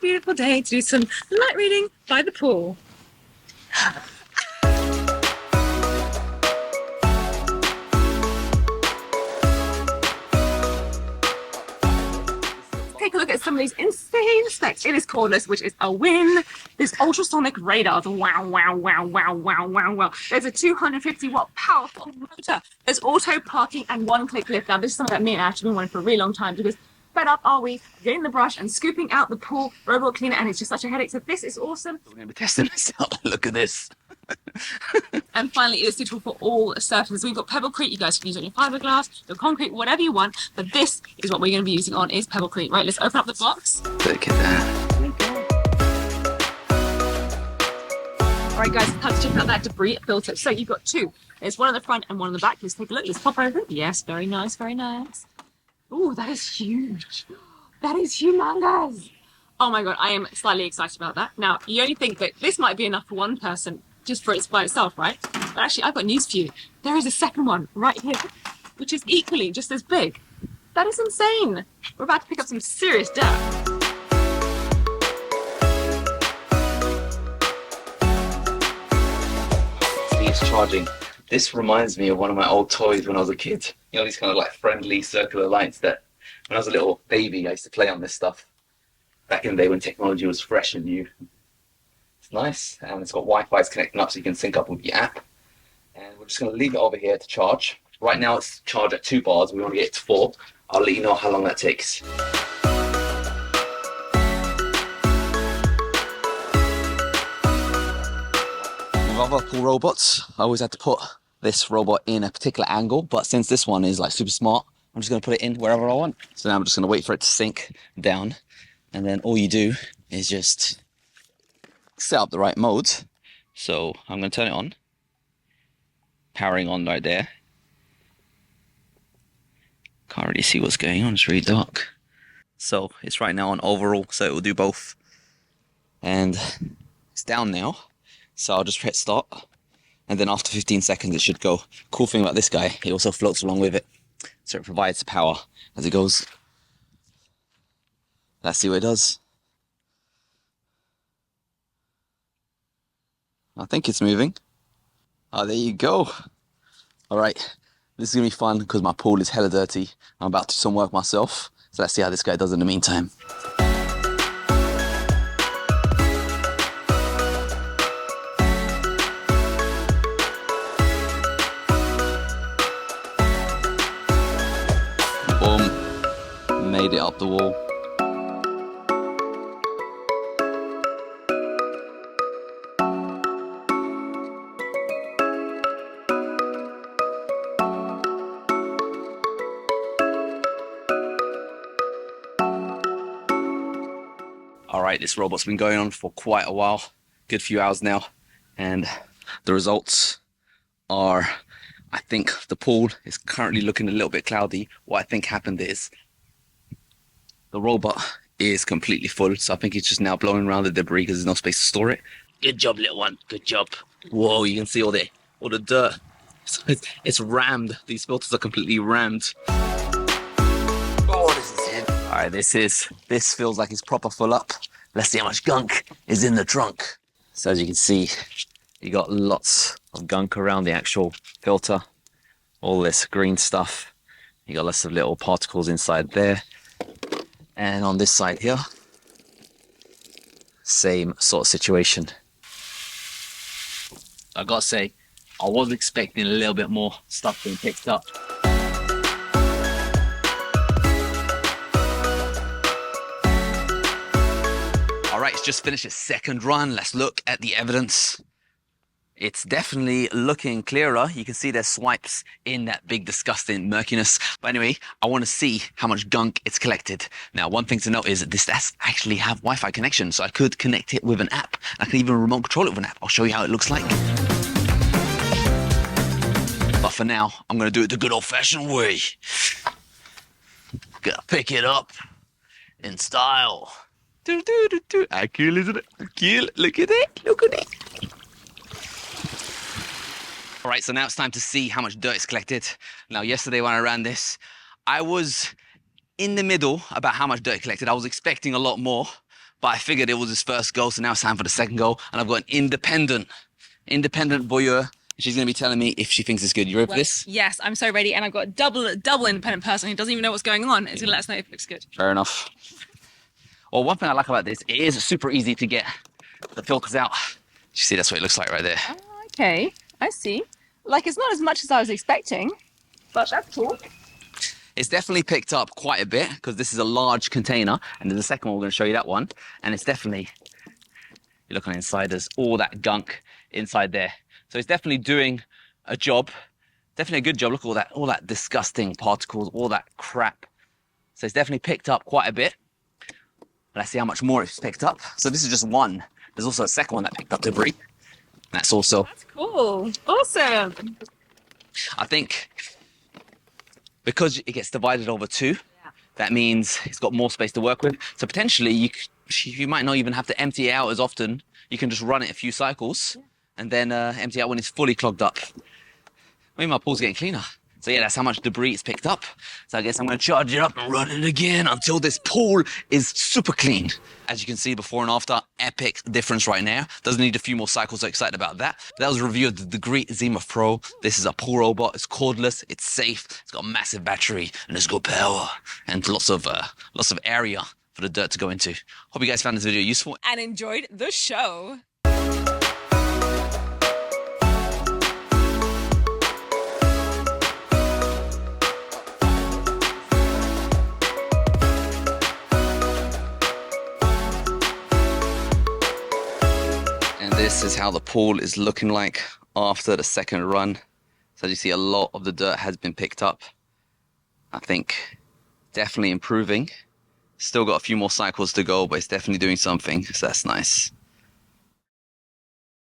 beautiful day to do some light reading by the pool. Take a look at some of these insane specs. It is cordless, which is a win. There's ultrasonic radars. Wow, wow, wow, wow, wow, wow, wow. There's a 250-watt powerful motor. There's auto parking and one-click lift. Now, this is something that me and Ash have been wanting for a really long time because fed up are we getting the brush and scooping out the pool robot cleaner, and it's just such a headache. So this is awesome. We're going to be testing this out. Look at this. And finally, it is suitable for all surfaces. We've got Pebblecrete. You guys can use it on your fiberglass, your concrete, whatever you want. But this is what we're going to be using on is Pebblecrete. Right, let's open up the box. Look at that. All right, guys, time to check out that debris filter. So you've got two. There's one on the front and one on the back. Let's take a look. Let's pop over. Yes, very nice, very nice. Ooh, that is huge. That is humongous. Oh my God, I am slightly excited about that. Now, you only think that this might be enough for one person just for it's by itself, right? But actually, I've got news for you. There is a second one right here, which is equally just as big. That is insane. We're about to pick up some serious dirt. Steve's charging. This reminds me of one of my old toys when I was a kid. You know, these kind of like friendly circular lights that when I was a little baby, I used to play on this stuff. Back in the day when technology was fresh and new. It's nice, and it's got Wi-Fi's connecting up so you can sync up with your app. And we're just going to leave it over here to charge. Right now it's charged at 2 bars. We want to get it to 4. I'll let you know how long that takes. With other pool robots, I always had to put this robot in a particular angle, but since this one is like super smart, I'm just going to put it in wherever I want. So now I'm just going to wait for it to sink down, and then all you do is just set up the right mode. So I'm going to turn it on, powering on right there. Can't really see what's going on, it's really dark. So it's right now on overall, so it will do both. And it's down now, so I'll just press start, and then after 15 seconds it should go. Cool thing about this guy, he also floats along with it, so it provides power as it goes. Let's see what it does. I think it's moving. Oh, there you go. All right, this is gonna be fun because my pool is hella dirty. I'm about to do some work myself, so let's see how this guy does in the meantime. Boom, made it up the wall. All right, this robot's been going on for quite a while, good few hours now, and the results are, I think the pool is currently looking a little bit cloudy. What I think happened is the robot is completely full, so I think it's just now blowing around the debris because there's no space to store it. Good job, little one, good job. Whoa, you can see all the dirt. So it's rammed. These filters are completely rammed. Oh, this is it. All right, this feels like it's proper full up. Let's see how much gunk is in the trunk. So as you can see, you got lots of gunk around the actual filter. All this green stuff. You got lots of little particles inside there. And on this side here, same sort of situation. I gotta say, I was expecting a little bit more stuff being picked up. All right, it's just finished its second run. Let's look at the evidence. It's definitely looking clearer. You can see there's swipes in that big, disgusting murkiness. But anyway, I want to see how much gunk it's collected. Now, one thing to note is that this does actually have Wi-Fi connection, so I could connect it with an app. I can even remote control it with an app. I'll show you how it looks like. But for now, I'm going to do it the good old-fashioned way. Gotta pick it up in style. How cool, isn't it? Cool. Look at it. Look at it. All right, so now it's time to see how much dirt is collected. Now, yesterday when I ran this, I was in the middle about how much dirt collected. I was expecting a lot more, but I figured it was his first goal, so now it's time for the second goal. And I've got an independent voyeur. She's going to be telling me if she thinks it's good. You ready for this? Yes, I'm so ready. And I've got a double independent person who doesn't even know what's going on. It's going to let us know if it looks good. Fair enough. Well, one thing I like about this, it is super easy to get the filters out. You see, that's what it looks like right there. Oh, okay, I see. Like, it's not as much as I was expecting, but that's cool. It's definitely picked up quite a bit because this is a large container, and there's a second one, we're going to show you that one. And it's definitely, you look on the inside, there's all that gunk inside there. So it's definitely doing a job, definitely a good job. Look at all that disgusting particles, all that crap. So it's definitely picked up quite a bit. Let's see how much more it's picked up. So this is just one. There's also a second one that picked up debris. That's also... That's cool. Awesome. I think because it gets divided over two, that means it's got more space to work with. So potentially you might not even have to empty it out as often. You can just run it a few cycles and then empty out when it's fully clogged up. Maybe my pool's getting cleaner. So yeah, that's how much debris it's picked up. So I guess I'm going to charge it up and run it again until this pool is super clean. As you can see, before and after, epic difference right now. Doesn't need a few more cycles, so excited about that. But that was a review of the Degrii Zima Pro. This is a pool robot. It's cordless, it's safe, it's got a massive battery, and it's got power. And lots of area for the dirt to go into. Hope you guys found this video useful. And enjoyed the show. This is how the pool is looking like after the second run. So as you see, a lot of the dirt has been picked up. I think definitely improving. Still got a few more cycles to go, but it's definitely doing something, so that's nice.